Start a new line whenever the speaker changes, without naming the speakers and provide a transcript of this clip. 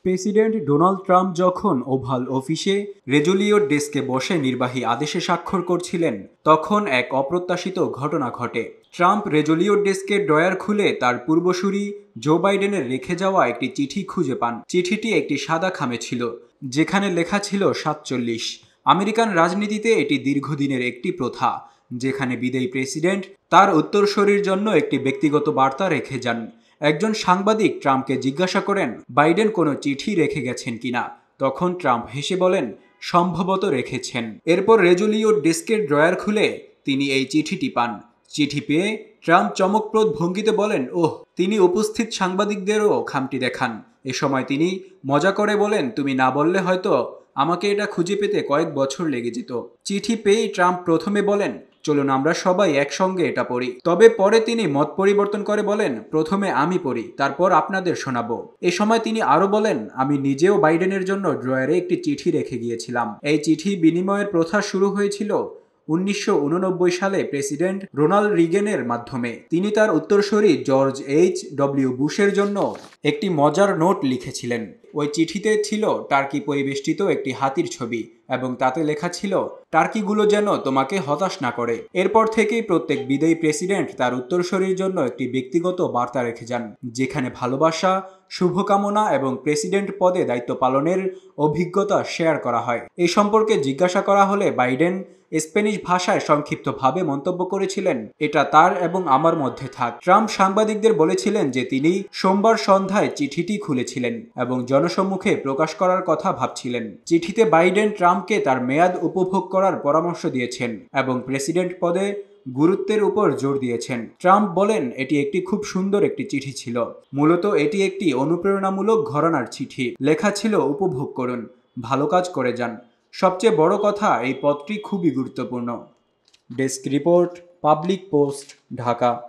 President Donald Trump যখন oval অফিসে রেজুলিওর ডেস্কে বসে নির্বাহী আদেশে স্বাক্ষর করছিলেন, তখন এক অপ্রত্যাশিত ঘটনা ঘটে। ট্রাম্প রেজুলিওর ডেস্কের ড্রয়ার খুলে তার পূর্বসূরি জো বাইডেনের রেখে যাওয়া একটি চিঠি খুঁজে পান। চিঠিটি একটি সাদা খামে ছিল, যেখানে লেখা ছিল ৪৭। আমেরিকান রাজনীতিতে এটি দীর্ঘদিনের একটি প্রথা, যেখানে বিদায়ী প্রেসিডেন্ট তার উত্তরসূরির জন্য একটি ব্যক্তিগত বার্তা রেখে যান। একজন সাংবাদিক ট্রাম্পকে জিজ্ঞাসা করেন বাইডেন কোনো চিঠি রেখে গেছেন কিনা। তখন ট্রাম্প হেসে বলেন, সম্ভবত রেখেছেন। এরপর রেজুলিওর ডেস্কের ড্রয়ার খুলে তিনি এই চিঠিটি পান। চিঠি পেয়ে ট্রাম্প চমকপ্রদ ভঙ্গিতে বলেন, ওহ। তিনি উপস্থিত সাংবাদিকদেরও খামটি দেখান। এ সময় তিনি মজা করে বলেন, তুমি না বললে হয়তো আমাকে এটা খুঁজে পেতে কয়েক বছর লেগে যেত। চিঠি পেয়েই ট্রাম্প প্রথমে বলেন, চলুন আমরা সবাই একসঙ্গে এটা পড়ি। তবে পরে তিনি মত পরিবর্তন করে বলেন, প্রথমে আমি পড়ি, তারপর আপনাদের শোনাবো। এ সময় তিনি আরো বলেন, আমি নিজেও বাইডেনের জন্য ড্রয়ারে একটি চিঠি রেখে গিয়েছিলাম। এই চিঠি বিনিময়ের প্রথা শুরু হয়েছিল ১৯৮৯ সালে প্রেসিডেন্ট রোনাল্ড রিগেনের মাধ্যমে। তিনি তার উত্তরসূরি জর্জ H.W. বুশের জন্য একটি মজার নোট লিখেছিলেন। ওই চিঠিতে ছিল টার্কি পরিবেষ্টিত একটি হাতির ছবি এবং তাতে লেখা ছিল, টার্কিগুলো যেন তোমাকে হতাশ না করে। এরপর থেকেই প্রত্যেক বিদায়ী প্রেসিডেন্ট তার উত্তরসূরির জন্য একটি ব্যক্তিগত বার্তা রেখে যান, যেখানে ভালোবাসা, শুভকামনা এবং প্রেসিডেন্ট পদে দায়িত্ব পালনের অভিজ্ঞতা শেয়ার করা হয়। এই সম্পর্কে জিজ্ঞাসা করা হলে বাইডেন স্প্যানিশ ভাষায় সংক্ষিপ্তভাবে মন্তব্য করেছিলেন, এটা তার এবং আমার মধ্যে থাক। ট্রাম্প সাংবাদিকদের বলেছিলেন যে তিনি সোমবার সন্ধ্যায় চিঠিটি খুলেছিলেন এবং জনসম্মুখে প্রকাশ করার কথা ভাবছিলেন। চিঠিতে বাইডেন ট্রাম্পকে তার মেয়াদ উপভোগ করার পরামর্শ দিয়েছেন এবং প্রেসিডেন্ট পদে গুরুত্বের উপর জোর দিয়েছেন। ট্রাম্প বলেন, এটি একটি খুব সুন্দর একটি চিঠি ছিল। মূলত এটি একটি অনুপ্রেরণামূলক ঘরানার চিঠি। লেখা ছিল, উপভোগ করুন, ভালো কাজ করে যান। সবচেয়ে বড় কথা, এই পদটি খুবই গুরুত্বপূর্ণ। Desk report, public post, Dhaka.